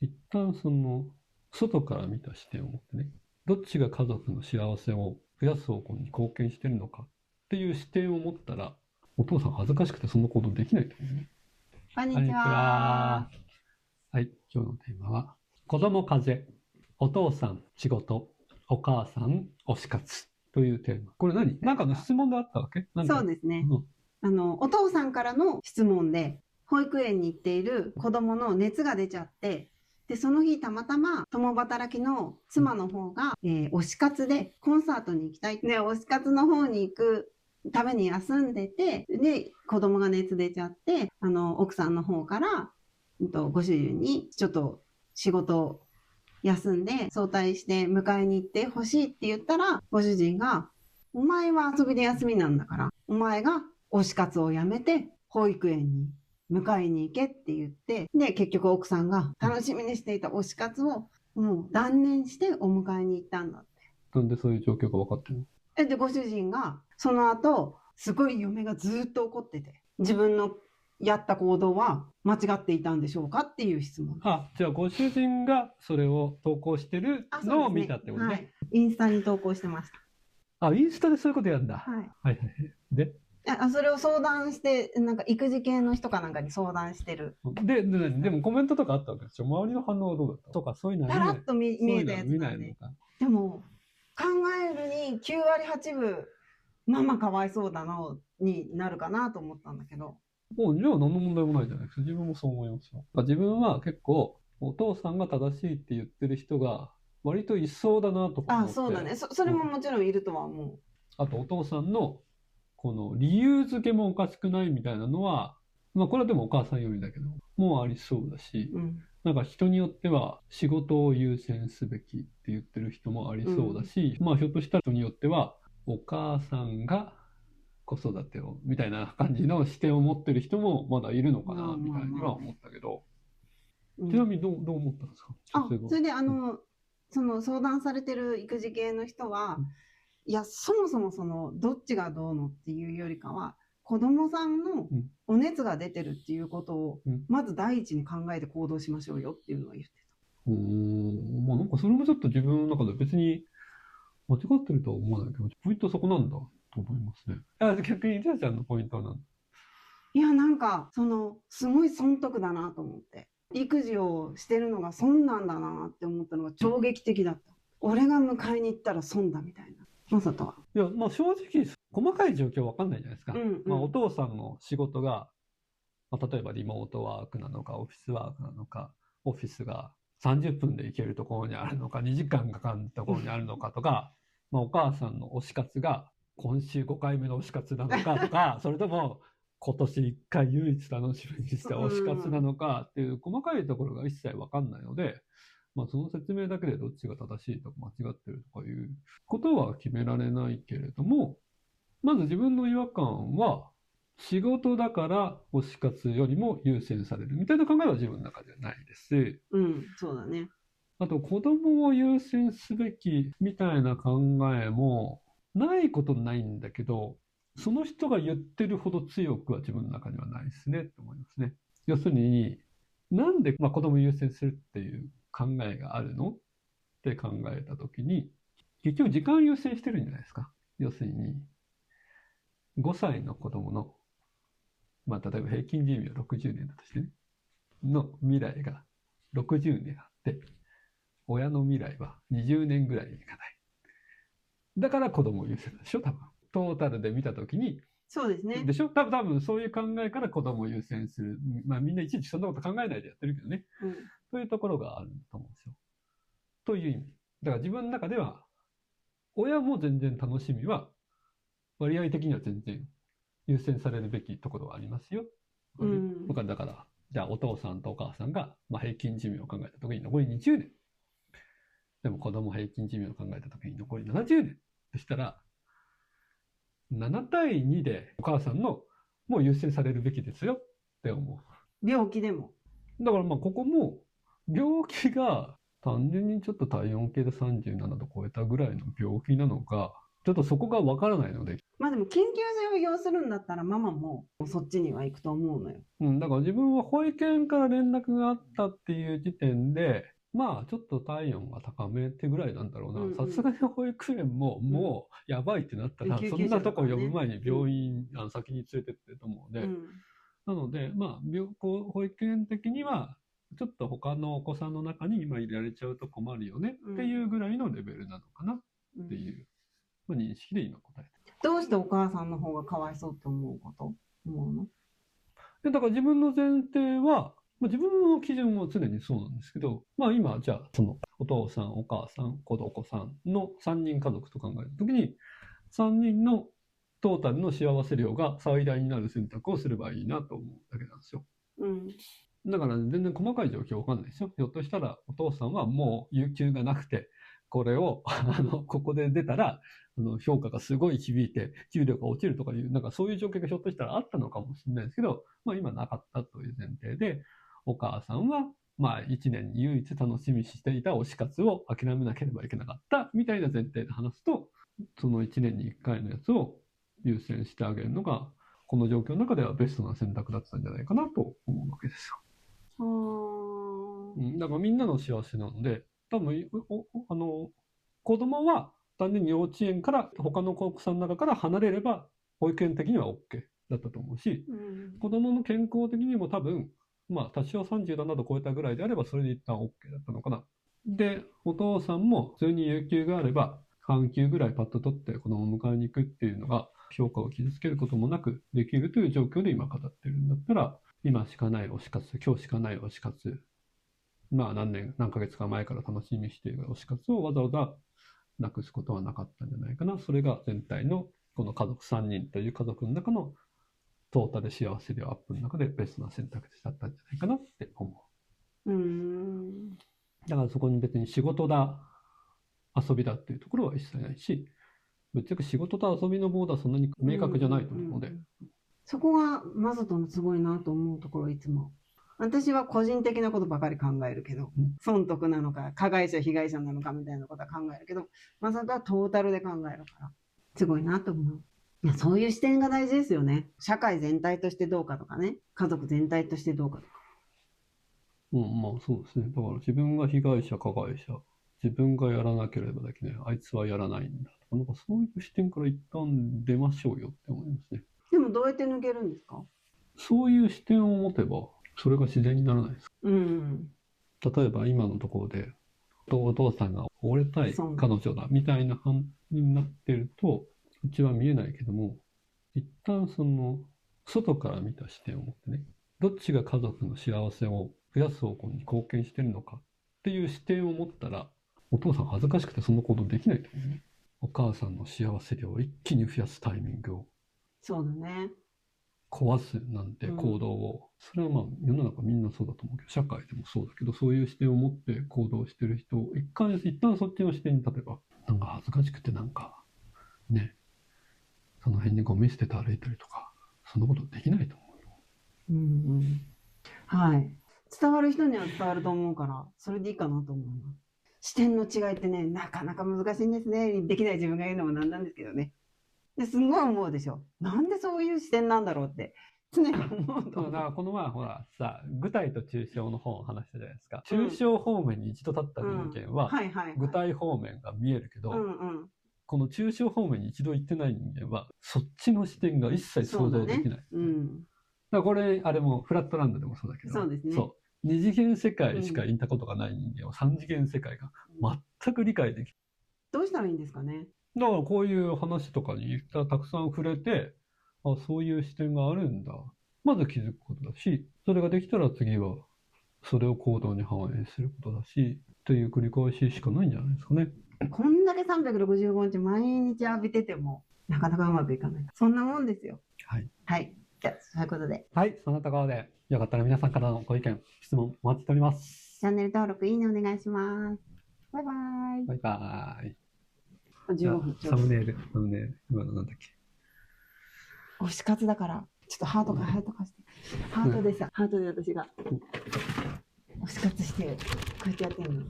一旦その、外から見た視点を持ってね、どっちが家族の幸せを増やす方向に貢献してるのかっていう視点を持ったら、お父さん恥ずかしくてその行動できないと思うね。こんにちは。はい、今日のテーマは、子供風、お父さん仕事、お母さん推し活というテーマ。これ何？なんかの質問であったわけ？そうですね。お父さんからの質問で、保育園に行っている子供の熱が出ちゃって、で、その日たまたま共働きの妻の方が、推し活でコンサートに行きたい。で、推し活の方に行くために休んでて、で、子供が熱出ちゃって、奥さんの方から、ご主人にちょっと仕事を休んで早退して迎えに行ってほしいって言ったら、ご主人が、お前は遊びで休みなんだから、お前が推し活をやめて保育園に迎えに行けって言って、で、結局奥さんが楽しみにしていた推し活をもう断念してお迎えに行ったんだって。なんでそういう状況が分かってるの？で、ご主人がその後、すごい嫁がずっと怒ってて、自分のやった行動は間違っていたんでしょうかっていう質問。じゃあご主人がそれを投稿してるのを見たってことね。はい。インスタに投稿してました。インスタでそういうことやるんだ。はい。はいはい。でそれを相談して、なんか育児系の人かなんかに相談してる。でもコメントとかあったわけでしょ？周りの反応はどうだったとか、そういうのはパラッと見えたやつなんで。でも、考えるに9割8分、ママかわいそうだな、になるかなと思ったんだけど。じゃあ何の問題もないじゃないですか。自分もそう思いますよ。自分は結構、お父さんが正しいって言ってる人が、割といそうだなとか思って。そうだね。それももちろんいるとは思う。あと、お父さんの、この理由付けもおかしくないみたいなのは、これはでもお母さんよりだけど、もうありそうだし、なんか人によっては仕事を優先すべきって言ってる人もありそうだし、ひょっとしたら人によっては、お母さんが子育てをみたいな感じの視点を持ってる人もまだいるのかなみたいには思ったけど、ちなみにどう思ったんですか？それでその相談されてる育児系の人は、いや、そもそもどっちがどうのっていうよりかは、子供さんのお熱が出てるっていうことを、まず第一に考えて行動しましょうよっていうのは言ってた。なんかそれもちょっと自分の中で別に間違ってるとは思わないけど、ポイントはそこなんだと思いますね。逆に、りあちゃんのポイントは何？いや、なんか、すごい損得だなと思って。育児をしてるのが損なんだなって思ったのが衝撃的だった。俺が迎えに行ったら損だみたいな。まさとは。いや、正直、細かい状況わかんないじゃないですか。お父さんの仕事が、例えばリモートワークなのか、オフィスワークなのか、オフィスが30分で行けるところにあるのか、2時間かかるところにあるのかとか、お母さんの推し活が今週5回目の推し活なのかとか、それとも今年1回唯一楽しみにした推し活なのかっていう細かいところが一切わかんないので、その説明だけでどっちが正しいとか間違ってるとかいうことは決められないけれども、まず自分の違和感は、仕事だから推し活よりも優先されるみたいな考えは自分の中ではないですし、そうだね。あと子供を優先すべきみたいな考えもないことないんだけど、その人が言ってるほど強くは自分の中にはないですねと思いますね。要するに、なんで子供を優先するっていう考えがあるのって考えたときに、結局時間を優先してるんじゃないですか。要するに、5歳の子供の、例えば平均寿命60年だとしてね、の未来が60年あって、親の未来は20年ぐらいにいかない。だから子供を優先でしょ、多分。トータルで見たときに。そうですね。でしょ？多分そういう考えから子供を優先する。みんないちいちそんなこと考えないでやってるけどね。そういうところがあると思うんですよ。という意味。だから自分の中では、親も全然楽しみは、割合的には全然優先されるべきところはありますよ。だから、じゃあお父さんとお母さんが、平均寿命を考えたときに残り20年。でも子供平均寿命を考えたときに残り70年。そしたら、7対2でお母さんのもう優先されるべきですよって思う。病気でも。だからここも、病気が単純にちょっと体温計で37度超えたぐらいの病気なのか、ちょっとそこがわからないので。まあでも研究生を要するんだったらママもそっちには行くと思うのよ。だから自分は保育園から連絡があったっていう時点で、まあちょっと体温が高めってぐらいなんだろうな。さすがに保育園ももうやばいってなったら、そんなとこ呼ぶ前に病院、先に連れてってると思うので、なので、まあ保育園的には、ちょっと他のお子さんの中に今入れられちゃうと困るよねっていうぐらいのレベルなのかなっていう認識で今答えてる。どうしてお母さんの方がかわいそうって思うの？だから自分の前提は、自分の基準も常にそうなんですけど、今じゃあそのお父さん、お母さん、お子さんの3人家族と考えるときに、3人のトータルの幸せ量が最大になる選択をすればいいなと思うだけなんですよ。だから全然細かい状況わかんないですよ。ひょっとしたらお父さんはもう有給がなくて、これをここで出たら評価がすごい響いて給料が落ちるとかいう、なんかそういう状況がひょっとしたらあったのかもしれないですけど、今なかったという前提で、お母さんは1年に唯一楽しみにしていた推し活を諦めなければいけなかったみたいな前提で話すと、その1年に1回のやつを優先してあげるのがこの状況の中ではベストな選択だったんじゃないかなと思うわけですよ。だからみんなの幸せなので、多分子供は単純に幼稚園から他の子さんの中から離れれば保育園的には OK だったと思うし、子供の健康的にも多分多少37度超えたぐらいであればそれで一旦 OK だったのかな。で、お父さんも普通に有給があれば半休ぐらいパッと取って子供を迎えに行くっていうのが評価を傷つけることもなくできるという状況で今語ってるんだったら、今しかない推し活、今日しかない推し活、何ヶ月か前から楽しみにしている推し活をわざわざなくすことはなかったんじゃないかな。それが全体のこの家族3人という家族の中のトータル幸せ量アップの中でベストな選択肢だったんじゃないかなって思う。だからそこに別に仕事だ、遊びだっていうところは一切ないし、ぶっちゃけ仕事と遊びのボーダーそんなに明確じゃないと思うので。そこがマサトのすごいなと思うところ、いつも。私は個人的なことばかり考えるけど、損得なのか加害者被害者なのかみたいなことは考えるけど、マサトはトータルで考えるからすごいなと思う。いや、そういう視点が大事ですよね。社会全体としてどうかとかね、家族全体としてどうかとか。そうですね。だから自分が被害者加害者、自分がやらなければできない、あいつはやらないんだとか、なんかそういう視点から一旦出ましょうよって思いますね。でもどうやって抜けるんですか？そういう視点を持てばそれが自然にならないですか？例えば今のところでお父さんが折れたい彼女だみたいな感じになってると、うちは見えないけども、一旦その外から見た視点を持ってね、どっちが家族の幸せを増やす方向に貢献してるのかっていう視点を持ったら、お父さん恥ずかしくてその行動できないと思うね。お母さんの幸せ量を一気に増やすタイミングを、そうだね、壊すなんて行動を、それは世の中みんなそうだと思うけど、社会でもそうだけど、そういう視点を持って行動してる人を一旦そっちの視点に立てば、なんか恥ずかしくてなんかね、その辺にゴミ捨てて歩いたりとか、そんなことできないと思うよ。はい。伝わる人には伝わると思うから、それでいいかなと思う。視点の違いってね、なかなか難しいんですね。できない自分が言うのもなんなんですけどね。ですんごい思うでしょ。なんでそういう視点なんだろうって常に思うと。だからこの前ほらさ、具体と抽象の本を話したじゃないですか。抽象方面に一度立った人間は、具体方面が見えるけど、この抽象方面に一度行ってない人間は、そっちの視点が一切想像できない。だからこれ、あれもフラットランドでもそうだけど、そうですね。二次元世界しか行ったことがない人間は三次元世界が全く理解できない。どうしたらいいんですかね。だからこういう話とかにたくさん触れて、そういう視点があるんだ。まず気づくことだし、それができたら次はそれを行動に反映することだし、という繰り返ししかないんじゃないですかね。こんだけ365日毎日浴びてても、なかなかうまくいかない。そんなもんですよ。はい。はい。じゃあ、そういうことで。はい、そんなところで、よかったら皆さんからのご意見、質問お待ちしております。チャンネル登録、いいねお願いします。バイバーイ。バイバーイ。15分。サムネイル、今のなんだっけ。推し活だから、ちょっとハートして。ハートでさ、ハートで私が推し活して、こうやってやってんの。